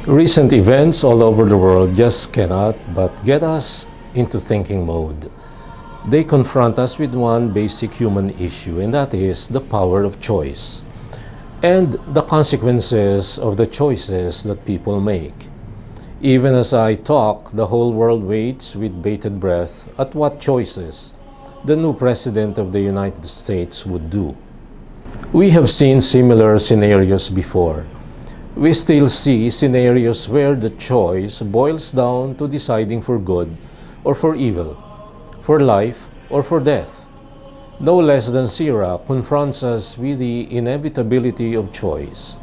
Recent events all over the world just cannot but get us into thinking mode. They confront us with one basic human issue, and that is the power of choice and the consequences of the choices that people make. Even as I talk, the whole world waits with bated breath at what choices the new President of the United States would do. We have seen similar scenarios before. We still see scenarios where the choice boils down to deciding for good or for evil, for life or for death. No less than Sirach confronts us with the inevitability of choice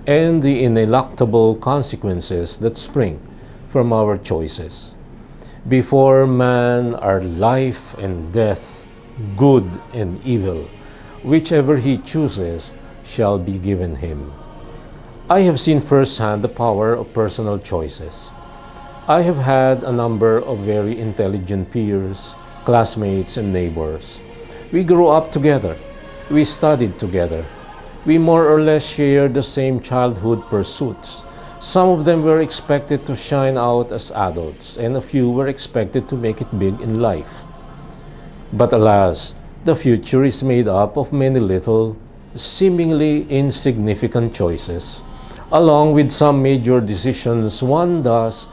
and the ineluctable consequences that spring from our choices. Before man are life and death, good and evil. Whichever he chooses shall be given him. I have seen firsthand the power of personal choices. I have had a number of very intelligent peers, classmates, and neighbors. We grew up together. We studied together. We more or less shared the same childhood pursuits. Some of them were expected to shine out as adults, and a few were expected to make it big in life. But alas, the future is made up of many little, seemingly insignificant choices. Along with some major decisions one does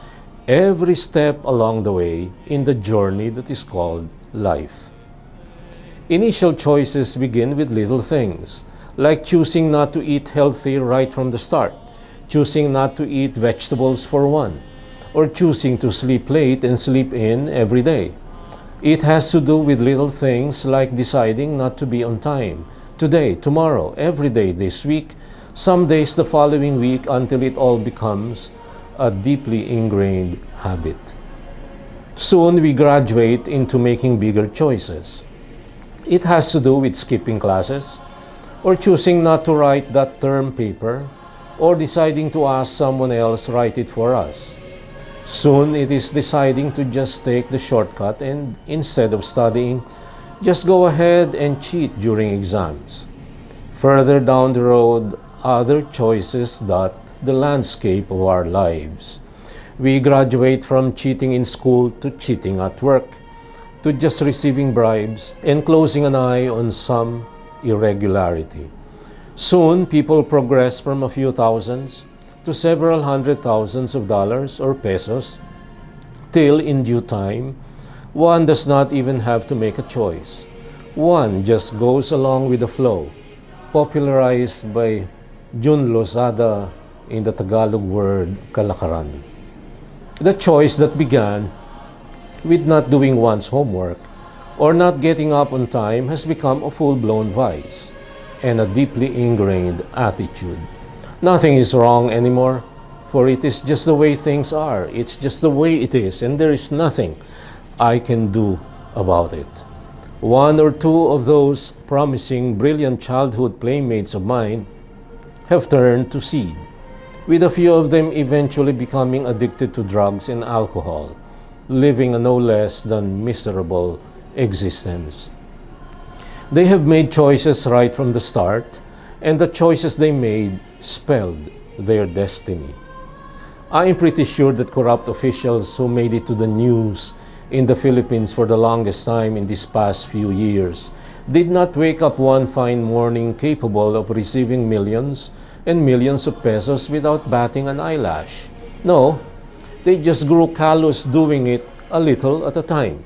every step along the way in the journey that is called life. Initial choices begin with little things, like choosing not to eat healthy right from the start, choosing not to eat vegetables for one, or choosing to sleep late and sleep in every day. It has to do with little things like deciding not to be on time, today, tomorrow, every day this week, some days the following week, until it all becomes a deeply ingrained habit. Soon we graduate into making bigger choices. It has to do with skipping classes, or choosing not to write that term paper, or deciding to ask someone else write it for us. Soon it is deciding to just take the shortcut and instead of studying, just go ahead and cheat during exams. Further down the road, other choices dot the landscape of our lives. We graduate from cheating in school to cheating at work, to just receiving bribes and closing an eye on some irregularity. Soon, people progress from a few thousands to several hundred thousands of dollars or pesos, till in due time, one does not even have to make a choice. One just goes along with the flow, popularized by Jun Lozada in the Tagalog word kalakaran. The choice that began with not doing one's homework or not getting up on time has become a full-blown vice and a deeply ingrained attitude. Nothing is wrong anymore, for it is just the way things are. It's just the way it is, and there is nothing I can do about it. One or two of those promising, brilliant childhood playmates of mine have turned to seed, with a few of them eventually becoming addicted to drugs and alcohol, living a no less than miserable existence. They have made choices right from the start, and the choices they made spelled their destiny. I am pretty sure that corrupt officials who made it to the news in the Philippines for the longest time in these past few years did not wake up one fine morning capable of receiving millions and millions of pesos without batting an eyelash. No, they just grew callous doing it a little at a time.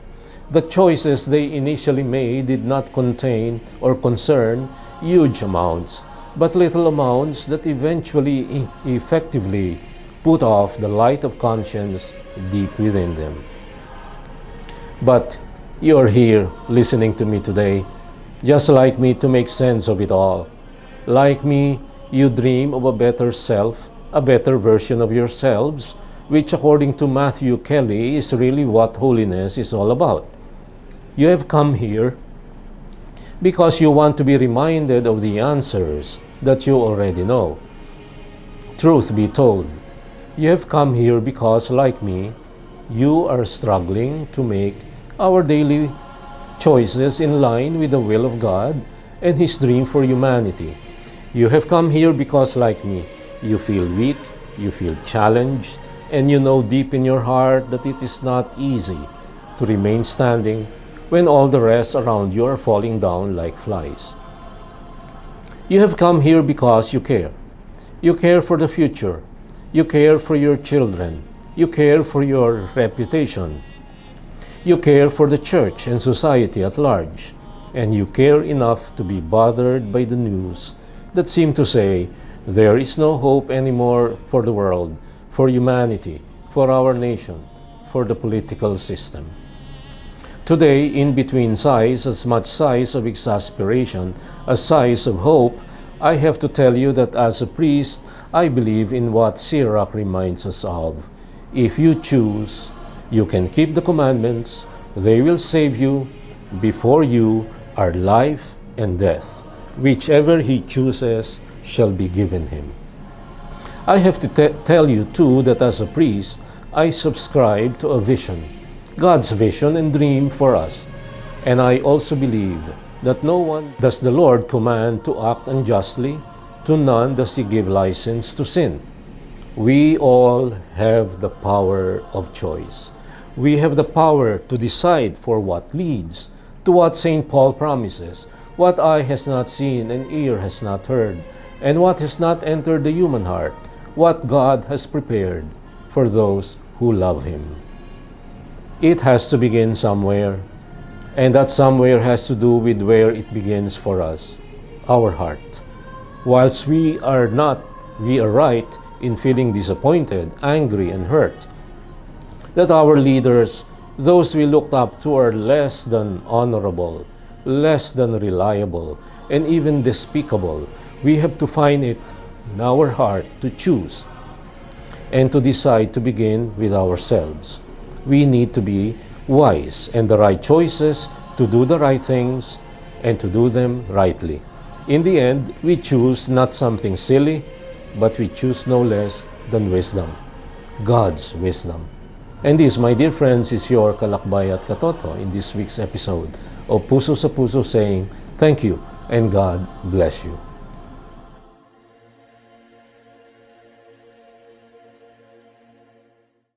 The choices they initially made did not contain or concern huge amounts, but little amounts that eventually effectively put off the light of conscience deep within them. But you're here listening to me today, just like me, to make sense of it all. Like me, you dream of a better self, a better version of yourselves, which according to Matthew Kelly is really what holiness is all about. You have come here because you want to be reminded of the answers that you already know. Truth be told, you have come here because, like me, you are struggling to make our daily choices in line with the will of God and His dream for humanity. You have come here because, like me, you feel weak, you feel challenged, and you know deep in your heart that it is not easy to remain standing when all the rest around you are falling down like flies. You have come here because you care. You care for the future. You care for your children. You care for your reputation. You care for the church and society at large. And you care enough to be bothered by the news that seem to say there is no hope anymore for the world, for humanity, for our nation, for the political system. Today, in between sighs, as much sighs of exasperation as sighs of hope, I have to tell you that as a priest, I believe in what Sirach reminds us of. If you choose, you can keep the commandments. They will save you. Before you are life and death. Whichever he chooses shall be given him. I have to tell you too that as a priest, I subscribe to a vision, God's vision and dream for us. And I also believe that no one does the Lord command to act unjustly, to none does he give license to sin. We all have the power of choice. We have the power to decide for what leads to what St. Paul promises, what eye has not seen and ear has not heard, and what has not entered the human heart, what God has prepared for those who love him. It has to begin somewhere, and that somewhere has to do with where it begins for us, our heart. Whilst we are right in feeling disappointed, angry, and hurt, that our leaders, those we looked up to, are less than honorable, less than reliable, and even despicable, we have to find it in our heart to choose and to decide to begin with ourselves. We need to be wise and the right choices to do the right things and to do them rightly. In the end, we choose not something silly, but we choose no less than wisdom, God's wisdom. And this, my dear friends, is your Kalakbay at Katoto in this week's episode of Puso sa Puso saying, thank you and God bless you.